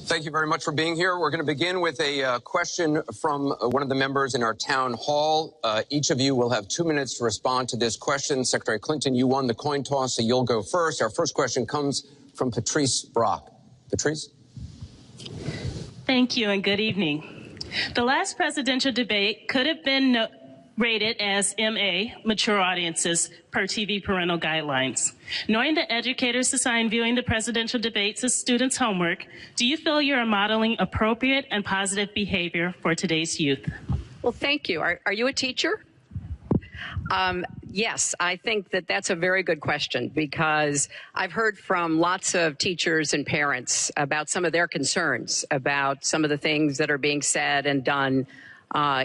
Thank you very much for being here. We're going to begin with a question from one of the members in our town hall. Each of you will have 2 minutes to respond to this question. Secretary Clinton, you won the coin toss, so you'll go first. Our first question comes from Patrice Brock. Patrice? Thank you and good evening. The last presidential debate could have been rated as MA, mature audiences, per TV parental guidelines. Knowing that educators assign viewing the presidential debates as students' homework, do you feel you are modeling appropriate and positive behavior for today's youth? Well, thank you. Are you a teacher? Yes, I think that that's a very good question because I've heard from lots of teachers and parents about some of their concerns about some of the things that are being said and done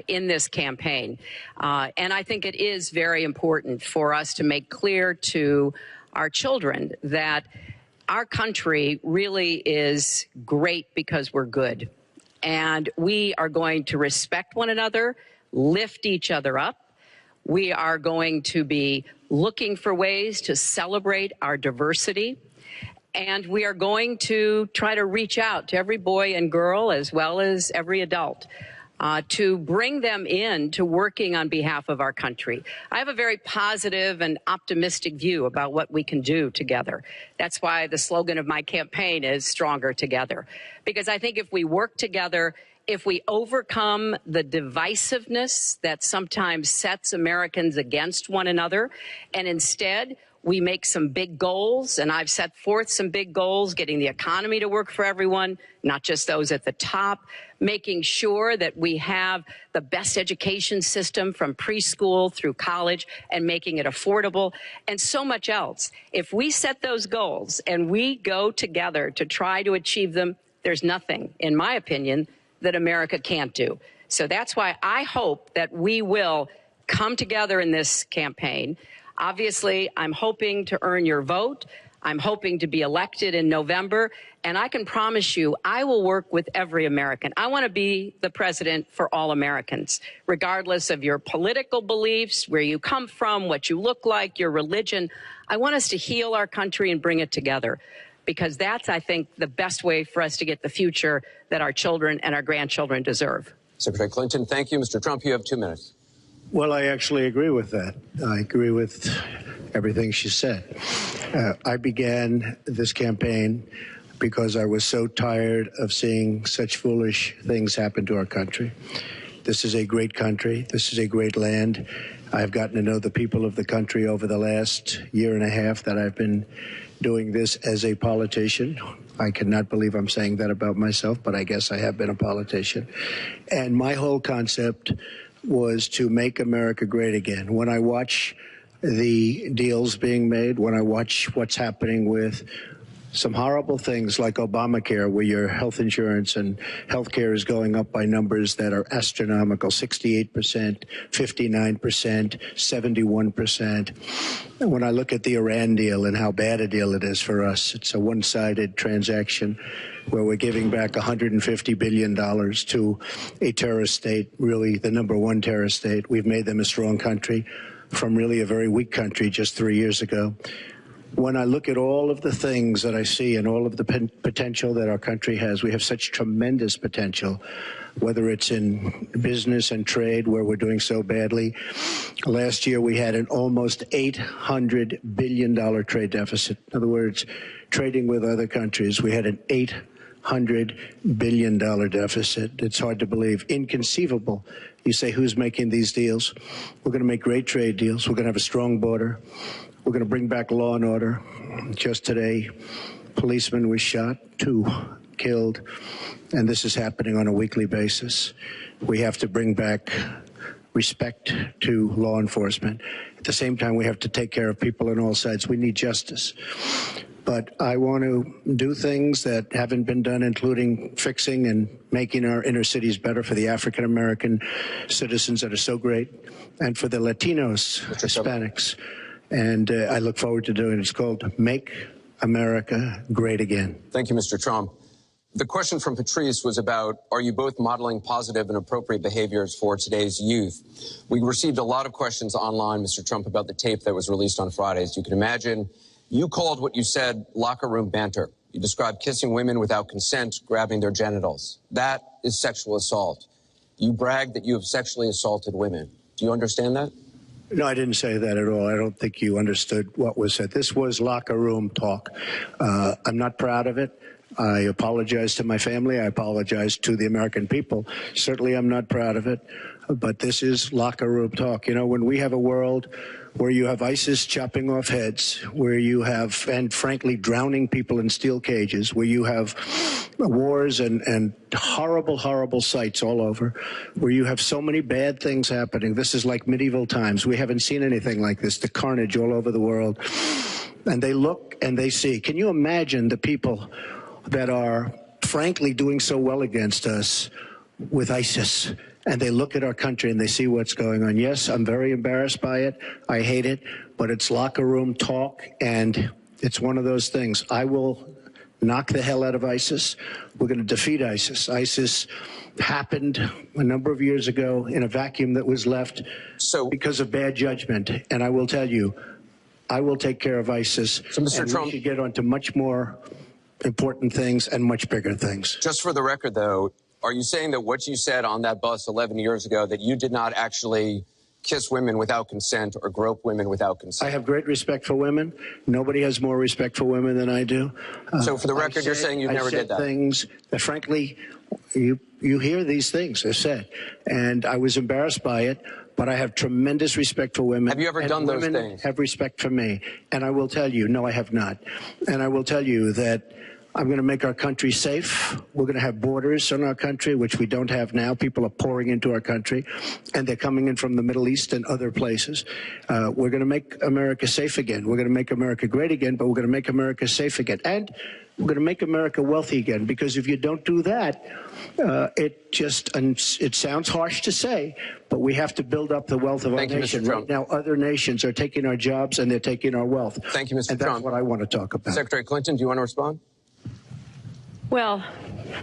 in this campaign. And I think it is very important for us to make clear to our children that our country really is great because we're good. And we are going to respect one another, lift each other up. We are going to be looking for ways to celebrate our diversity. And we are going to try to reach out to every boy and girl as well as every adult to bring them in to working on behalf of our country. I have a very positive and optimistic view about what we can do together. That's why the slogan of my campaign is Stronger Together. Because I think if we work together, if we overcome the divisiveness that sometimes sets Americans against one another, and instead we make some big goals, and I've set forth some big goals, getting the economy to work for everyone, not just those at the top, making sure that we have the best education system from preschool through college and making it affordable, and so much else. If we set those goals and we go together to try to achieve them, there's nothing, in my opinion, that America can't do. So that's why I hope that we will come together in this campaign. Obviously, I'm hoping to earn your vote. I'm hoping to be elected in November. And I can promise you, I will work with every American. I want to be the president for all Americans, regardless of your political beliefs, where you come from, what you look like, your religion. I want us to heal our country and bring it together, because that's, I think, the best way for us to get the future that our children and our grandchildren deserve. Secretary Clinton, thank you. Mr. Trump, you have 2 minutes. Well, I actually agree with that. I agree with everything she said. I began this campaign because I was so tired of seeing such foolish things happen to our country. This is a great country. This is a great land. I've gotten to know the people of the country over the last year and a half that I've been doing this as a politician. I cannot believe I'm saying that about myself, but I guess I have been a politician. And my whole concept was to make America great again. When I watch the deals being made, when I watch what's happening with some horrible things like Obamacare, where your health insurance and health care is going up by numbers that are astronomical, 68%, 59%, 71%. And when I look at the Iran deal and how bad a deal it is for us, it's a one-sided transaction where we're giving back $150 billion to a terrorist state, really the #1 terrorist state. We've made them a strong country from really a very weak country just 3 years ago. When I look at all of the things that I see and all of the potential that our country has, we have such tremendous potential, whether it's in business and trade, where we're doing so badly. Last year, we had an almost $800 billion trade deficit. In other words, trading with other countries, we had an $800 billion deficit. It's hard to believe. Inconceivable. You say, who's making these deals? We're going to make great trade deals. We're going to have a strong border. We're going to bring back law and order. Just today, a policeman was shot, 2 killed, and this is happening on a weekly basis. We have to bring back respect to law enforcement. At the same time, we have to take care of people on all sides. We need justice. But I want to do things that haven't been done, including fixing and making our inner cities better for the African-American citizens that are so great, and for the Latinos, Hispanics. And I look forward to doing it. It's called Make America Great Again. Thank you, Mr. Trump. The question from Patrice was about, are you both modeling positive and appropriate behaviors for today's youth? We received a lot of questions online, Mr. Trump, about the tape that was released on Friday. As you can imagine, You called what you said locker room banter. You described kissing women without consent, grabbing their genitals. That is sexual assault. You bragged that you have sexually assaulted women. Do you understand that? No, I didn't say that at all. I don't think you understood what was said. This was locker room talk. I'm not proud of it. I apologize to my family. I apologize to the American people. Certainly, I'm not proud of it. But this is locker room talk. You know, when we have a world where you have ISIS chopping off heads, where you have, and frankly, drowning people in steel cages, where you have wars and horrible, horrible sights all over, where you have so many bad things happening. This is like medieval times. We haven't seen anything like this, the carnage all over the world. And they look and they see. Can you imagine the people that are, frankly, doing so well against us with ISIS? And they look at our country and they see what's going on. Yes, I'm very embarrassed by it. I hate it, but it's locker room talk, and it's one of those things. I will knock the hell out of ISIS. We're going to defeat ISIS. ISIS happened a number of years ago in a vacuum that was left because of bad judgment. And I will tell you, I will take care of ISIS. So, Mr. Trump, we should get on to much more important things and much bigger things. Just for the record, though, are you saying that what you said on that bus 11 years ago, that you did not actually kiss women without consent or grope women without consent? I have great respect for women. Nobody has more respect for women than I do. So for the record, you're saying you never did that? Things that, frankly, you hear these things are said. And I was embarrassed by it, but I have tremendous respect for women. Have you ever done those things? Women have respect for me. And I will tell you, no, I have not. And I will tell you that I'm going to make our country safe. We're going to have borders in our country, which we don't have now. People are pouring into our country, and they're coming in from the Middle East and other places. We're going to make America safe again. We're going to make America great again, but we're going to make America safe again. And we're going to make America wealthy again, because if you don't do that, it sounds harsh to say, but we have to build up the wealth of our nation. Right now, other nations are taking our jobs and they're taking our wealth. Thank you, Mr. Trump. And that's what I want to talk about. Secretary Clinton, do you want to respond? Well,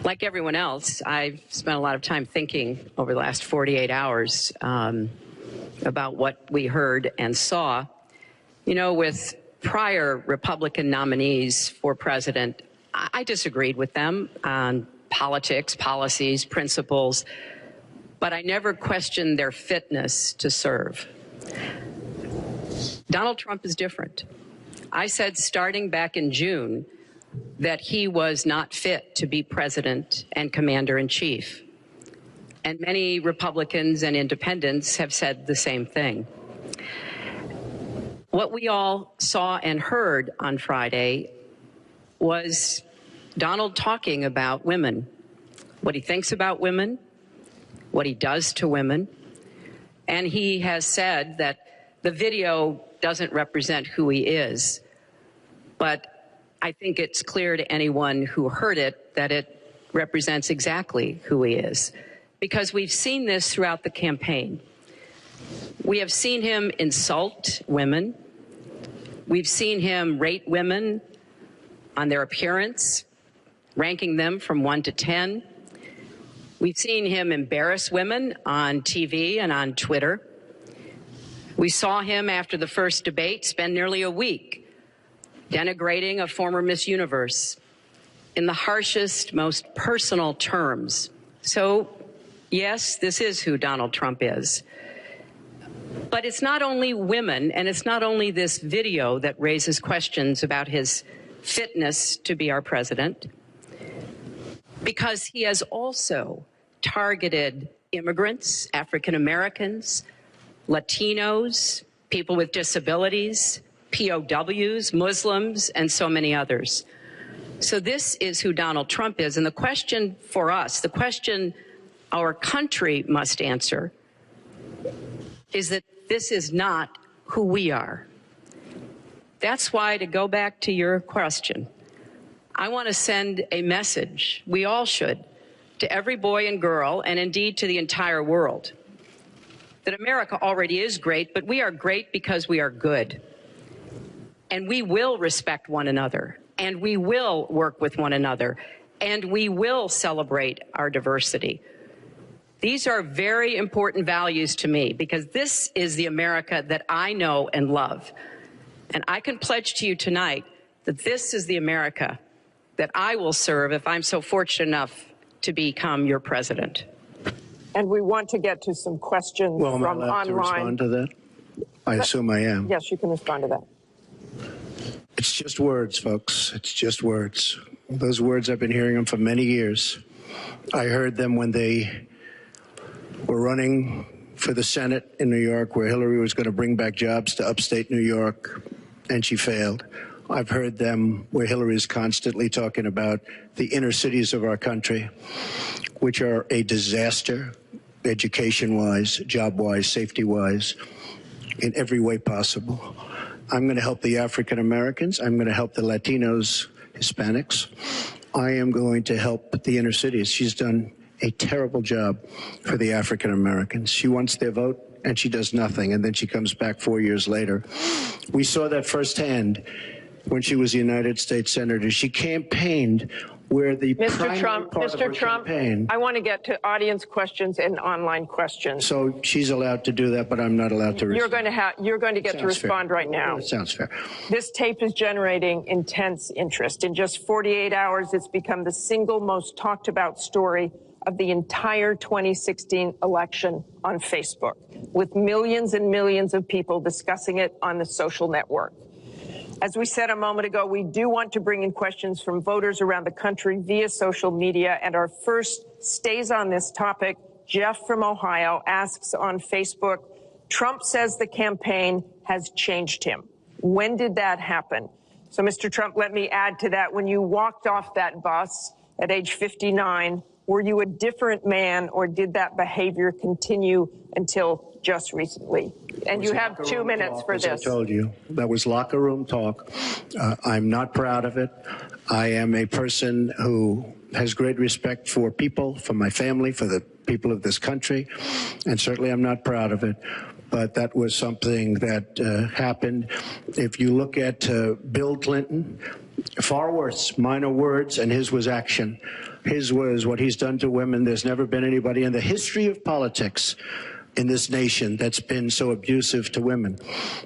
like everyone else, I've spent a lot of time thinking over the last 48 hours about what we heard and saw. You know, with prior Republican nominees for president, I disagreed with them on politics, policies, principles, but I never questioned their fitness to serve. Donald Trump is different. I said starting back in June that he was not fit to be president and commander-in-chief. And many Republicans and independents have said the same thing. What we all saw and heard on Friday was Donald talking about women, what he thinks about women, what he does to women. And he has said that the video doesn't represent who he is, but I think it's clear to anyone who heard it that it represents exactly who he is, because we've seen this throughout the campaign. We have seen him insult women. We've seen him rate women on their appearance, ranking them from 1 to 10. We've seen him embarrass women on TV and on Twitter. We saw him after the first debate spend nearly a week denigrating a former Miss Universe in the harshest, most personal terms. So, yes, this is who Donald Trump is. But it's not only women, and it's not only this video that raises questions about his fitness to be our president, because he has also targeted immigrants, African Americans, Latinos, people with disabilities, POWs, Muslims, and so many others. So this is who Donald Trump is. And the question for us, the question our country must answer, is that this is not who we are. That's why, to go back to your question, I want to send a message, we all should, to every boy and girl, and indeed to the entire world, that America already is great, but we are great because we are good. And we will respect one another, and we will work with one another, and we will celebrate our diversity. These are very important values to me, because this is the America that I know and love. And I can pledge to you tonight that this is the America that I will serve if I'm so fortunate enough to become your president. And we want to get to some questions Well, am I from allowed to online. respond to that? I assume I am. Yes, you can respond to that. It's just words, folks. It's just words. Those words, I've been hearing them for many years. I heard them when they were running for the Senate in New York, where Hillary was going to bring back jobs to upstate New York, and she failed. I've heard them where Hillary is constantly talking about the inner cities of our country, which are a disaster, education-wise, job-wise, safety-wise, in every way possible. I'm going to help the African Americans. I'm going to help the Latinos, Hispanics. I am going to help the inner cities. She's done a terrible job for the African Americans. She wants their vote, and she does nothing, and then she comes back 4 years later. We saw that firsthand when she was a United States Senator. She campaigned where the Mr. Trump, I want to get to audience questions and online questions. So she's allowed to do that, but I'm not allowed to respond. You're going to get to respond right now. That sounds fair. This tape is generating intense interest. In just 48 hours, it's become the single most talked about story of the entire 2016 election on Facebook, with millions and millions of people discussing it on the social network. As we said a moment ago, we do want to bring in questions from voters around the country via social media, and our first stays on this topic. Jeff from Ohio asks on Facebook, Trump says the campaign has changed him. When did that happen? So, Mr. Trump, let me add to that. When you walked off that bus at age 59, were you a different man, or did that behavior continue until just recently? And you have 2 minutes for this. As I told you, that was locker room talk. I'm not proud of it. I am a person who has great respect for people, for my family, for the people of this country, and certainly I'm not proud of it. But that was something that happened. If you look at Bill Clinton, far worse, minor words, and his was action. His was what he's done to women. There's never been anybody in the history of politics in this nation that's been so abusive to women.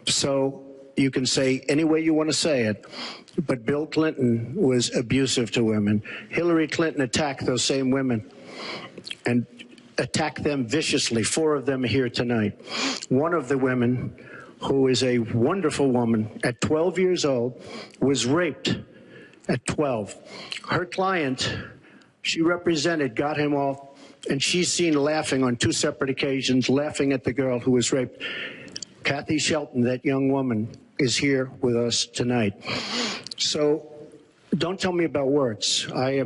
So you can say any way you want to say it, but Bill Clinton was abusive to women. Hillary Clinton attacked those same women and attacked them viciously. 4 of them are here tonight. One of the women, who is a wonderful woman, at 12 years old, was raped at 12. Her client, she represented, got him off, and she's seen laughing on 2 separate occasions, laughing at the girl who was raped. Kathy Shelton, that young woman, is here with us tonight. So don't tell me about words. I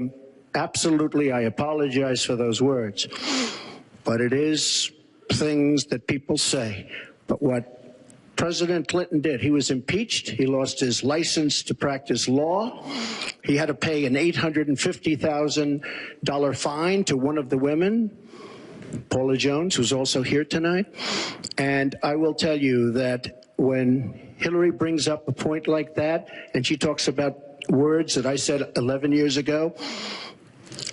apologize for those words. But it is things that people say. But what President Clinton did, he was impeached. He lost his license to practice law. He had to pay an $850,000 fine to one of the women, Paula Jones, who's also here tonight. And I will tell you that when Hillary brings up a point like that, and she talks about words that I said 11 years ago,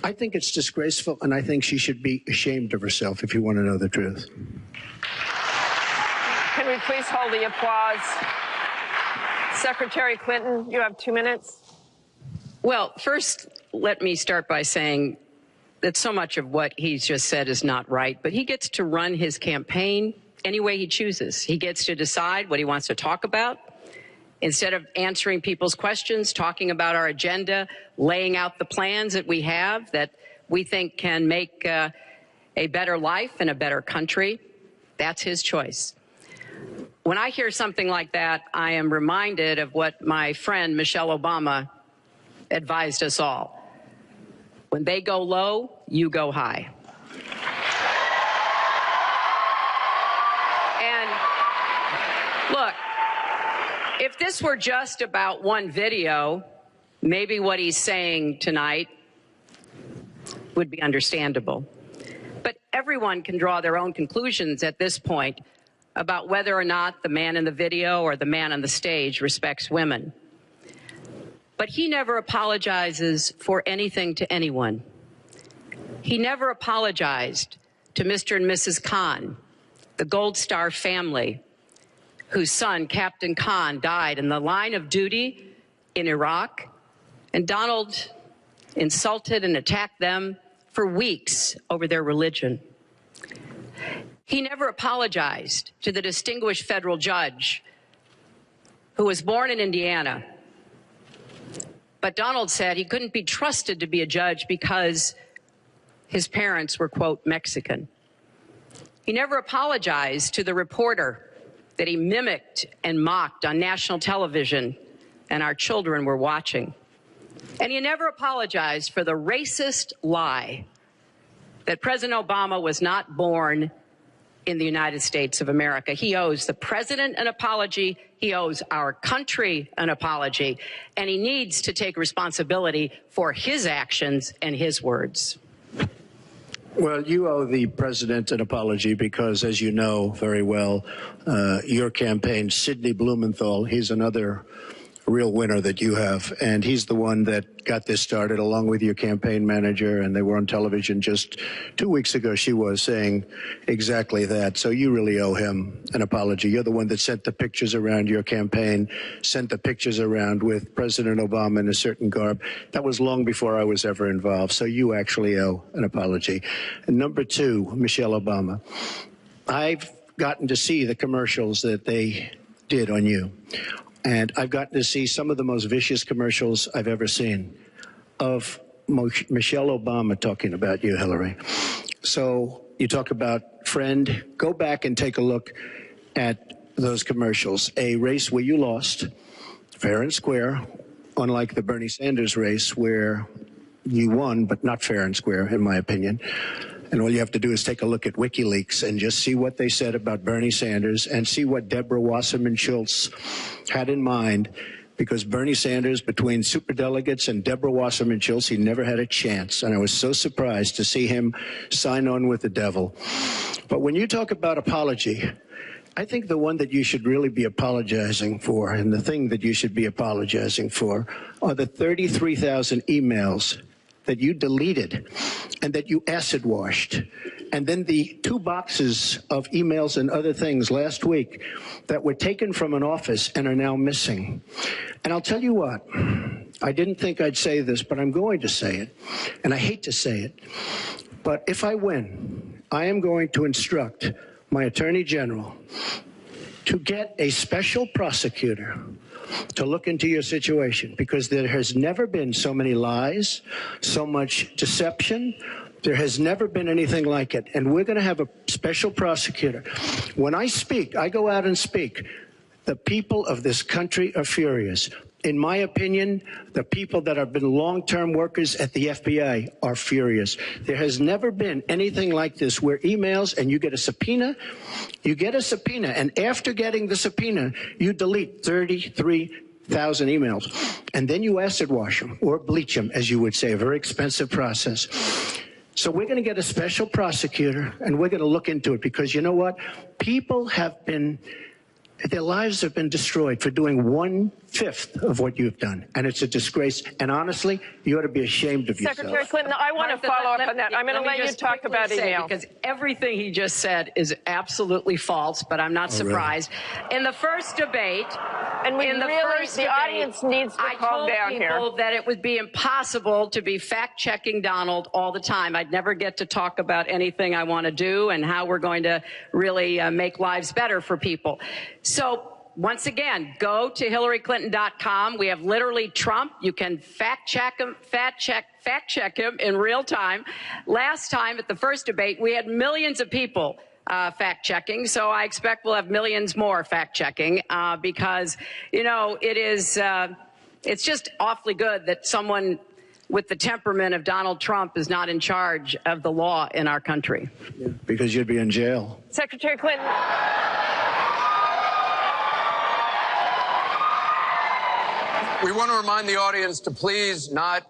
I think it's disgraceful, and I think she should be ashamed of herself, if you want to know the truth. Can we please hold the applause? Secretary Clinton, you have 2 minutes. Well, first, let me start by saying that so much of what he's just said is not right, but he gets to run his campaign any way he chooses. He gets to decide what he wants to talk about. Instead of answering people's questions, talking about our agenda, laying out the plans that we have that we think can make a better life and a better country, that's his choice. When I hear something like that, I am reminded of what my friend Michelle Obama advised us all. When they go low, you go high. And look, if this were just about one video, maybe what he's saying tonight would be understandable. But everyone can draw their own conclusions at this point about whether or not the man in the video or the man on the stage respects women. But he never apologizes for anything to anyone. He never apologized to Mr. and Mrs. Khan, the Gold Star family, whose son, Captain Khan, died in the line of duty in Iraq, and Donald insulted and attacked them for weeks over their religion. He never apologized to the distinguished federal judge who was born in Indiana. But Donald said he couldn't be trusted to be a judge because his parents were, quote, Mexican. He never apologized to the reporter that he mimicked and mocked on national television and our children were watching. And he never apologized for the racist lie that President Obama was not born in the United States of America. He owes the president an apology. He owes our country an apology. And he needs to take responsibility for his actions and his words. Well, you owe the president an apology because, as you know very well, your campaign, Sidney Blumenthal, he's another real winner that you have. And he's the one that got this started along with your campaign manager. And they were on television just 2 weeks ago. She was saying exactly that. So you really owe him an apology. You're the one that sent the pictures around your campaign, sent the pictures around with President Obama in a certain garb. That was long before I was ever involved. So you actually owe an apology. And number two, Michelle Obama. I've gotten to see the commercials that they did on you. And I've gotten to see some of the most vicious commercials I've ever seen of Michelle Obama talking about you, Hillary. So you talk about friend, go back and take a look at those commercials. A race where you lost, fair and square, unlike the Bernie Sanders race where you won, but not fair and square, in my opinion. And all you have to do is take a look at WikiLeaks and just see what they said about Bernie Sanders and see what Deborah Wasserman Schultz had in mind, because Bernie Sanders, between superdelegates and Deborah Wasserman Schultz, he never had a chance. And I was so surprised to see him sign on with the devil. But when you talk about apology, I think the one that you should really be apologizing for, and the thing that you should be apologizing for, are the 33,000 emails that you deleted and that you acid washed. And then the 2 boxes of emails and other things last week that were taken from an office and are now missing. And I'll tell you what, I didn't think I'd say this, but I'm going to say it. And I hate to say it, but if I win, I am going to instruct my Attorney General to get a special prosecutor to look into your situation, because there has never been so many lies, so much deception. There has never been anything like it. And we're going to have a special prosecutor. When I speak, I go out and speak. The people of this country are furious. In my opinion, the people that have been long-term workers at the FBI are furious. There has never been anything like this, where emails and you get a subpoena, and after getting the subpoena, you delete 33,000 emails. And then you acid wash them or bleach them, as you would say, a very expensive process. So we're going to get a special prosecutor and we're going to look into it, because you know what? People have been, their lives have been destroyed for doing 1/5 of what you've done. And it's a disgrace. And honestly, you ought to be ashamed of yourself. Secretary Clinton, I want to follow up on that. I'm going to let you talk about email. Because everything he just said is absolutely false, but I'm not surprised. Really? In the first debate, and the audience needs to calm down here. I told people that it would be impossible to be fact-checking Donald all the time. I'd never get to talk about anything I want to do and how we're going to really make lives better for people. So once again, go to HillaryClinton.com. We have literally Trump. You can fact check him in real time. Last time at the first debate, we had millions of people fact-checking, so I expect we'll have millions more fact-checking because, you know, it's just awfully good that someone with the temperament of Donald Trump is not in charge of the law in our country. Yeah, because you'd be in jail. Secretary Clinton. We want to remind the audience to please not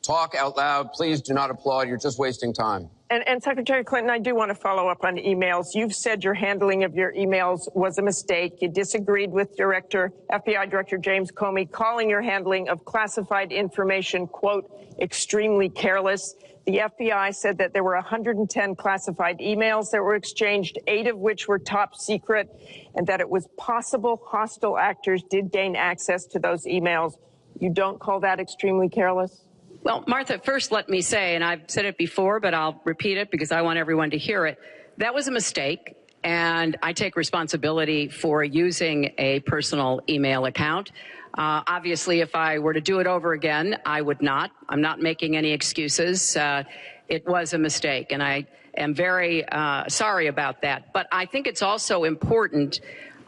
talk out loud. Please do not applaud. You're just wasting time. And Secretary Clinton, I do want to follow up on emails. You've said your handling of your emails was a mistake. You disagreed with FBI Director James Comey, calling your handling of classified information, quote, extremely careless. The FBI said that there were 110 classified emails that were exchanged, 8 of which were top secret, and that it was possible hostile actors did gain access to those emails. You don't call that extremely careless? Well, Martha, first let me say, and I've said it before, but I'll repeat it because I want everyone to hear it. That was a mistake, and I take responsibility for using a personal email account. Obviously, if I were to do it over again, I would not. I'm not making any excuses. It was a mistake, and I am very sorry about that. But I think it's also important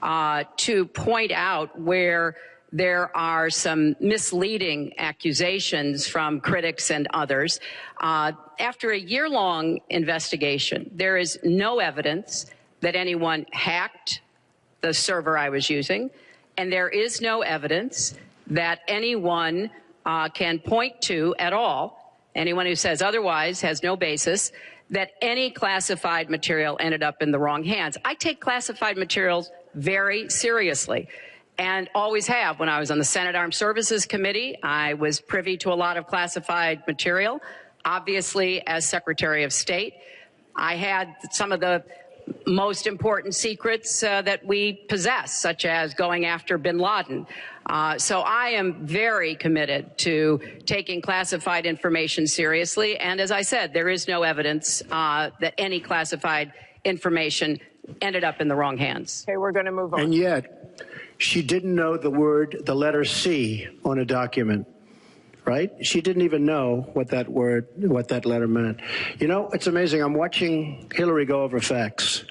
to point out where there are some misleading accusations from critics and others. After a year-long investigation, there is no evidence that anyone hacked the server I was using, and there is no evidence that anyone can point to at all, anyone who says otherwise has no basis, that any classified material ended up in the wrong hands. I take classified materials very seriously, and always have. When I was on the Senate Armed Services Committee, I was privy to a lot of classified material. Obviously, as Secretary of State, I had some of the most important secrets that we possess, such as going after bin Laden. So I am very committed to taking classified information seriously. And as I said, there is no evidence that any classified information ended up in the wrong hands. Okay, we're going to move on. And yet, she didn't know the letter C on a document, right? She didn't even know what that letter meant. You know, it's amazing. I'm watching Hillary go over facts,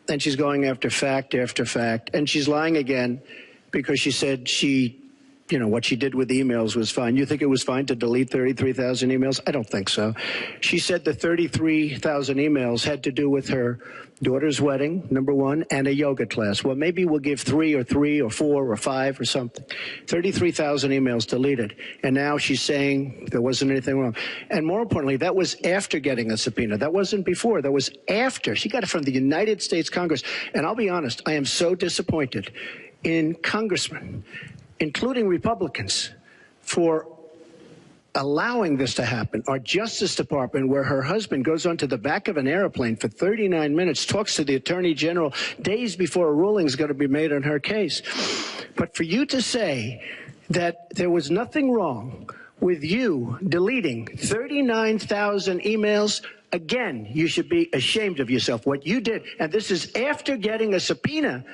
and she's going after fact after fact, and she's lying again because she said what she did with emails was fine. You think it was fine to delete 33,000 emails? I don't think so. She said the 33,000 emails had to do with her daughter's wedding, number one, and a yoga class. Well, maybe we'll give 3 or 4 or 5 or something. 33,000 emails deleted. And now she's saying there wasn't anything wrong. And more importantly, that was after getting a subpoena. That wasn't before. That was after. She got it from the United States Congress. And I'll be honest, I am so disappointed in congressmen, including Republicans, for allowing this to happen. Our Justice Department, where her husband goes onto the back of an airplane for 39 minutes, talks to the Attorney General days before a ruling is going to be made on her case. But for you to say that there was nothing wrong with you deleting 39,000 emails, again, you should be ashamed of yourself. What you did, and this is after getting a subpoena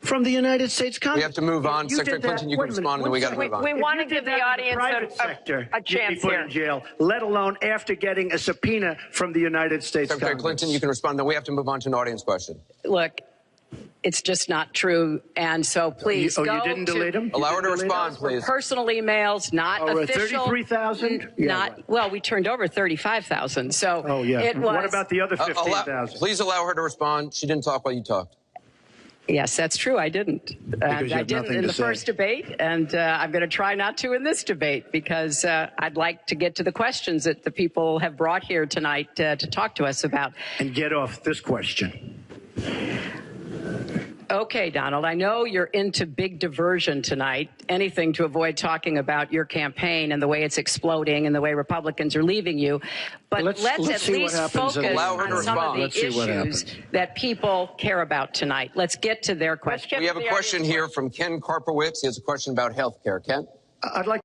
from the United States Congress. We have to move on. Secretary Clinton, you can respond, and we got to move on. We want to give the audience a chance here. In jail, let alone after getting a subpoena from the United States Secretary Congress. Clinton, you can respond. Then we have to move on to an audience question. Look, it's just not true. And so please go you didn't delete them? Allow her to respond, please. Personal emails, not official. 33,000? Well, we turned over 35,000. So it was. What about the other 15,000? Please allow her to respond. She didn't talk while you talked. Yes, that's true. I didn't. I didn't in the first debate, and I'm going to try not to in this debate because I'd like to get to the questions that the people have brought here tonight to talk to us about. And get off this question. Okay, Donald, I know you're into big diversion tonight, anything to avoid talking about your campaign and the way it's exploding and the way Republicans are leaving you. But let's at least focus on some of the issues that people care about tonight. Let's get to their questions. We have a question here from Ken Karpowitz. He has a question about health care. Ken? I'd like